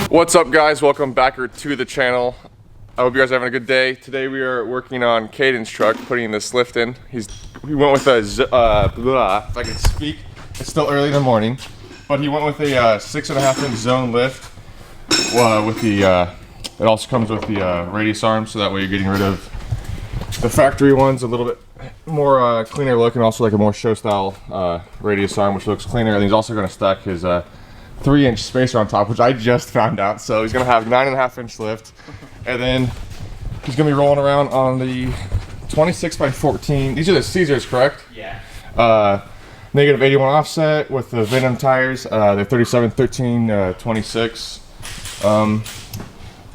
What's up, guys? Welcome back to the channel. I hope you guys are having a good day. Today we are working on Caden's truck, putting this lift in. We went with a if I can speak, it's still early in the morning, but he went with a 6.5-inch zone lift. With the it also comes with the radius arm, so that way you're getting rid of the factory ones, a little bit more cleaner look, and also like a more show style radius arm, which looks cleaner. And he's also going to stack his 3-inch spacer on top, which I just found out. So he's going to have 9.5-inch lift, and then he's going to be rolling around on the 26x14. These are the Caesars, correct? Yeah. Negative 81 offset with the Venom tires. They're 37, 13, 26. I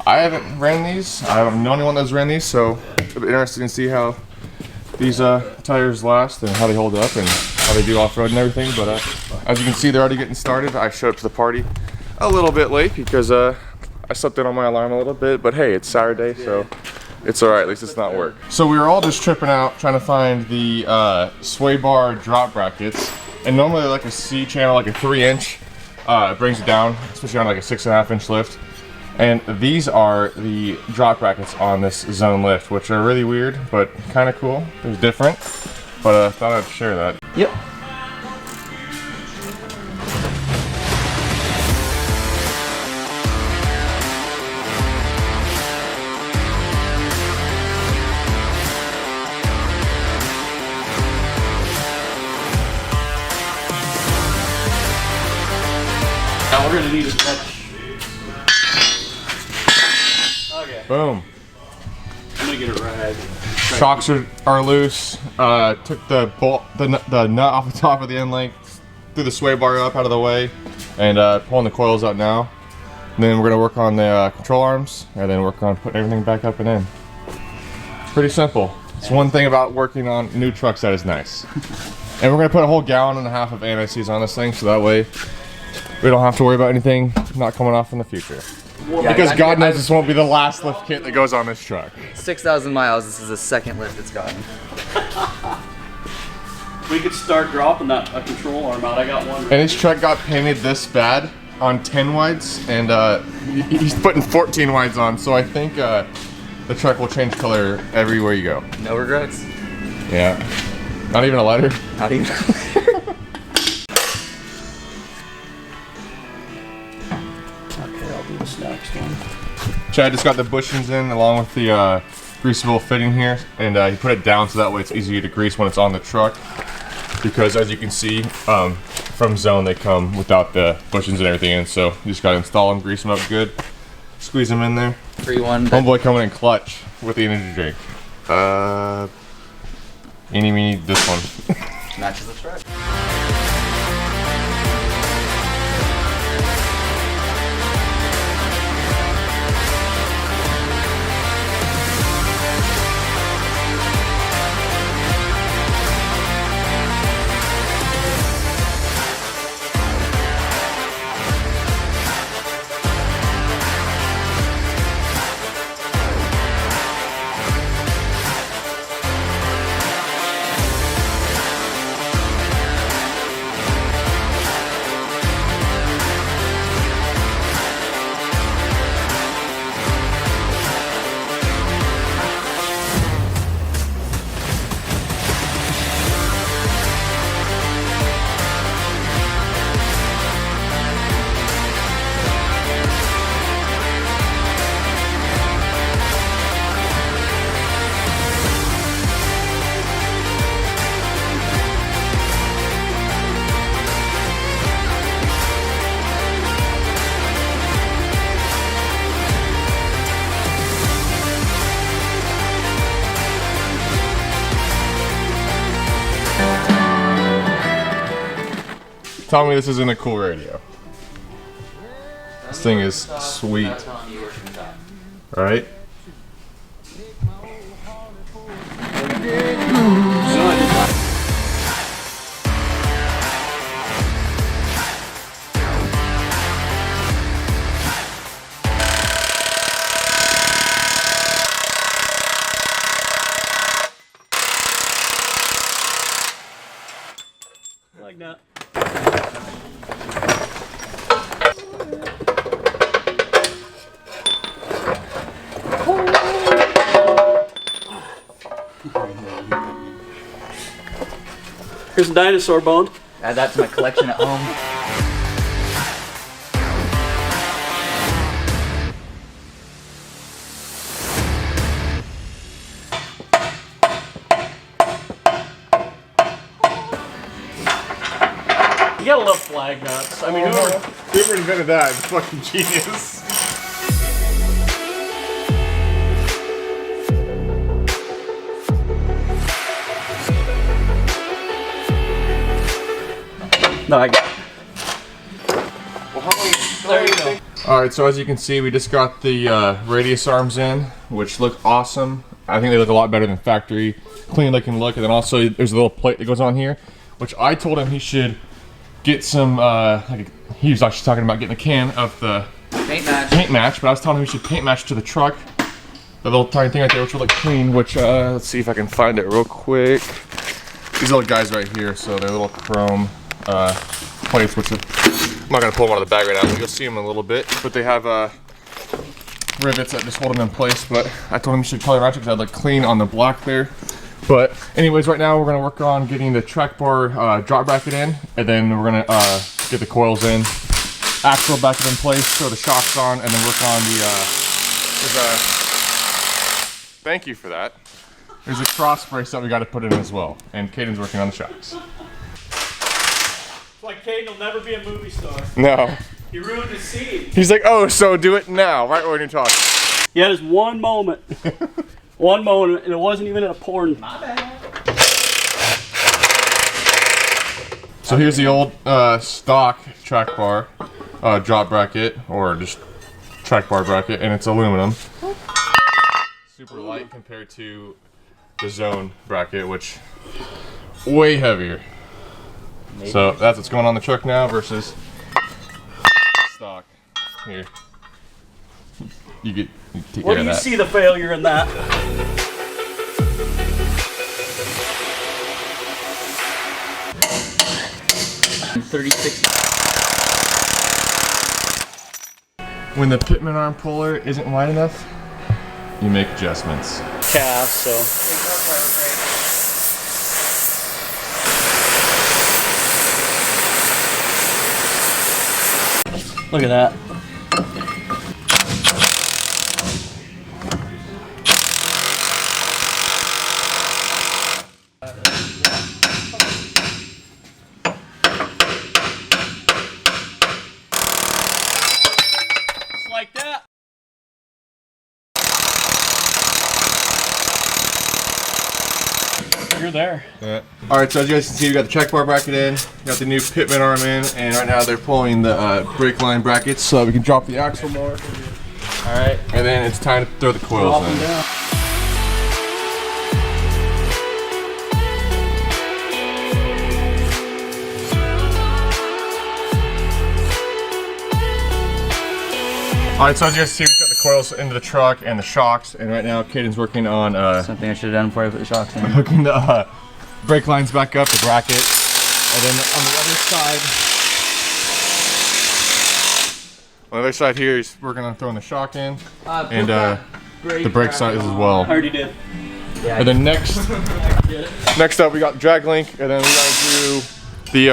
haven't ran these. I'm the only one that's ran these, so it'll be interesting to see how these tires last and how they hold up and how they do off-road and everything. But as you can see, they're already getting started. I showed up to the party a little bit late because I slept in on my alarm a little bit, but hey, it's Saturday, so it's all right. At least it's not work. So we were all just tripping out trying to find the sway bar drop brackets, and normally like a C channel, like a 3-inch, it brings it down, especially on like a 6.5-inch lift. And these are the drop brackets on this zone lift, which are really weird, but kind of cool. They're different, but I thought I'd share that. Yep. Now we're gonna need a touch. Okay. Boom. I'm gonna get it right. Shocks are loose. Took the nut off the top of the end link, threw the sway bar up out of the way, and pulling the coils out now. And then we're gonna work on the control arms, and then work on putting everything back up and in. Pretty simple. It's one thing about working on new trucks that is nice. And we're gonna put a whole 1.5 gallons of anti-seize on this thing, so that way we don't have to worry about anything not coming off in the future. Yeah, because God knows this won't be the last lift kit that goes on this truck. 6,000 miles, this is the second lift it's gotten. We could start dropping that control arm out. I got one. And his truck got painted this bad on 10 wides, and he's putting 14 wides on, so I think the truck will change color everywhere you go. No regrets? Yeah. Not even a letter? Not even a letter. Next one. Chad just got the bushings in along with the greasable fitting here, and he put it down so that way it's easier to grease when it's on the truck, because as you can see from zone they come without the bushings and everything in, so you just gotta install them, grease them up good, squeeze them in there. 3-1. Homeboy coming in clutch with the energy drink. Eeny meeny this one. Matches the truck. Tell me this isn't a cool radio. This thing is sweet. Right? Like that. Here's a dinosaur bone. Add that to my collection at home. You gotta love flag nuts. I mean, whoever invented that is fucking genius. no, I got. Well, how long? There you go. All right, so as you can see, we just got the radius arms in, which look awesome. I think they look a lot better than factory, clean looking look. And then also there's a little plate that goes on here, which I told him he should get some, he was actually talking about getting a can of the paint match, but I was telling him he should paint match to the truck. The little tiny thing right there, which will look clean, which, let's see if I can find it real quick. These little guys right here, so they're little chrome plates, which I'm not gonna pull them out of the bag right now, but you'll see them in a little bit. But they have rivets that just hold them in place, but I told him he should color match it because I'd look clean on the black there. But anyways, right now we're gonna work on getting the track bar drop bracket in, and then we're gonna get the coils in, axle bracket in place, throw the shocks on, and then work on the, thank you for that. There's a cross brace that we gotta put in as well, and Caden's working on the shocks. It's like Caden will never be a movie star. No. He ruined his scene. He's like, oh, so do it now, right when you're talking. Yeah, there's one moment. One moment, and it wasn't even in a porn. My bad. So here's the old stock track bar drop bracket, or just track bar bracket, and it's aluminum. Super light compared to the zone bracket, which way heavier. Maybe. So that's what's going on the truck now versus stock. Here, you take Where care do of you that. see the failure in that? And 36. When the pitman arm puller isn't wide enough, you make adjustments. Cast, so. Look at that. Just like that. You're there. Yeah. All right, so as you guys can see, we got the track bar bracket in, got the new pitman arm in, and right now they're pulling the brake line brackets so we can drop the axle more. All right, and then it's time to throw the coils in. Down. All right, so as you guys see, we got the coils into the truck and the shocks, and right now Caden's working on Something I should have done before I put the shocks in. hooking the brake lines back up, the bracket, and then on the other side here, he's working on throwing the shock in, and the brake side as well. I already did. Yeah, And then next up, we got drag link, and then we gotta do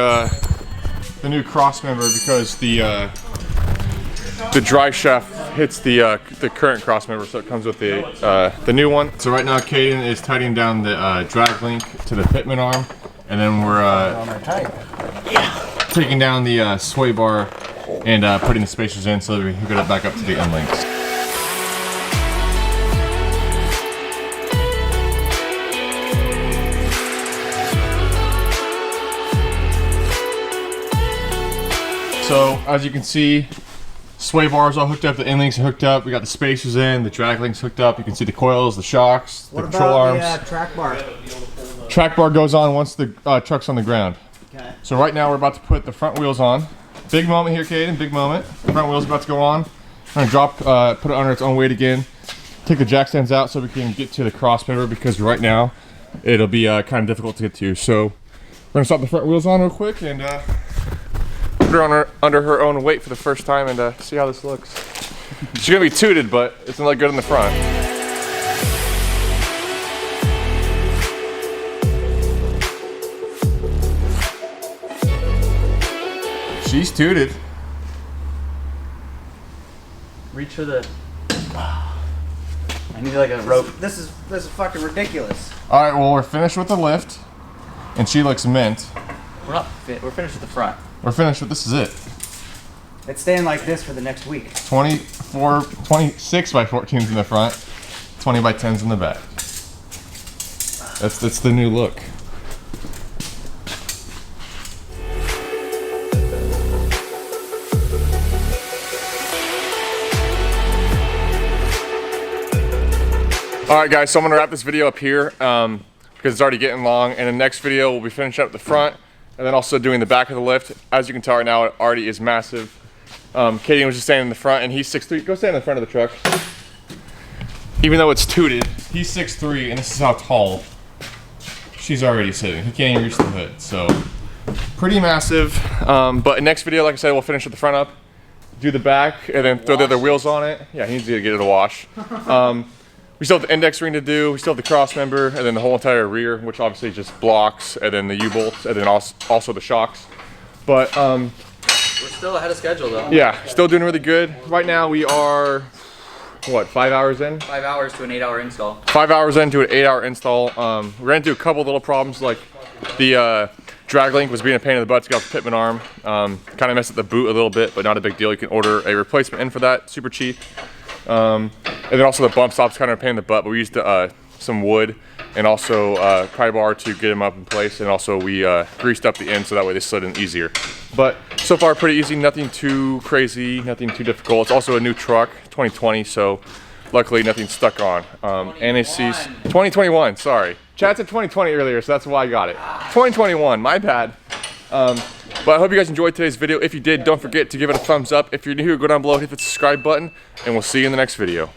the new cross member because the dry shaft hits the current cross member, so it comes with the new one. So right now, Caden is tightening down the drag link to the pitman arm, and then we're taking down the sway bar and putting the spacers in so that we can hook it back up to the end links. So as you can see, sway bars all hooked up, the end links are hooked up, we got the spacers in, the drag links hooked up, you can see the coils, the shocks, the control arms. What about the track bar? Track bar goes on once the truck's on the ground. Okay. So right now we're about to put the front wheels on. Big moment here, Caden, big moment. The front wheel's about to go on. I'm gonna drop, put it under its own weight again. Take the jack stands out so we can get to the cross member because right now it'll be kind of difficult to get to. So we're gonna stop the front wheels on real quick and put her under her own weight for the first time and see how this looks. She's gonna be tooted, but it's gonna look good in the front. She's tooted. Reach for the. I need like a rope. This is fucking ridiculous. All right, well, we're finished with the lift, and she looks mint. We're not. We're finished with the front. We're finished with this. Is it? It's staying like this for the next week. 26 by 14s in the front, 20 by 10s in the back. That's the new look. All right, guys, so I'm gonna wrap this video up here because it's already getting long. And the next video, we'll be finishing up the front and then also doing the back of the lift. As you can tell right now, it already is massive. Katie was just standing in the front, and he's 6'3". Go stand in the front of the truck. Even though it's tooted, he's 6'3", and this is how tall she's already sitting. He can't even reach the hood, so pretty massive. But next video, like I said, we'll finish with the front up, do the back, and then throw the other wheels on it. Yeah, he needs to get it a wash. We still have the index ring to do, we still have the cross member, and then the whole entire rear, which obviously just blocks, and then the U-bolts, and then also the shocks. But We're still ahead of schedule though. yeah, still doing really good. Right now we are, what, 5 hours in? 5 hours to an 8-hour install. 5 hours into an 8-hour install. We ran into a couple little problems, like the drag link was being a pain in the butt to get off the Pitman arm. Kind of messed up the boot a little bit, but not a big deal. You can order a replacement in for that, super cheap. And then also the bump stop's kind of a pain in the butt, but we used some wood and also pry bar to get them up in place, and also we greased up the end so that way they slid in easier. But so far pretty easy, nothing too crazy, nothing too difficult. It's also a new truck, 2020, so luckily nothing stuck on. NAC's 2021, sorry. Chad said 2020 earlier, so that's why I got it. 2021, my bad. But I hope you guys enjoyed today's video. If you did, don't forget to give it a thumbs up. If you're new here, go down below, hit the subscribe button, and we'll see you in the next video.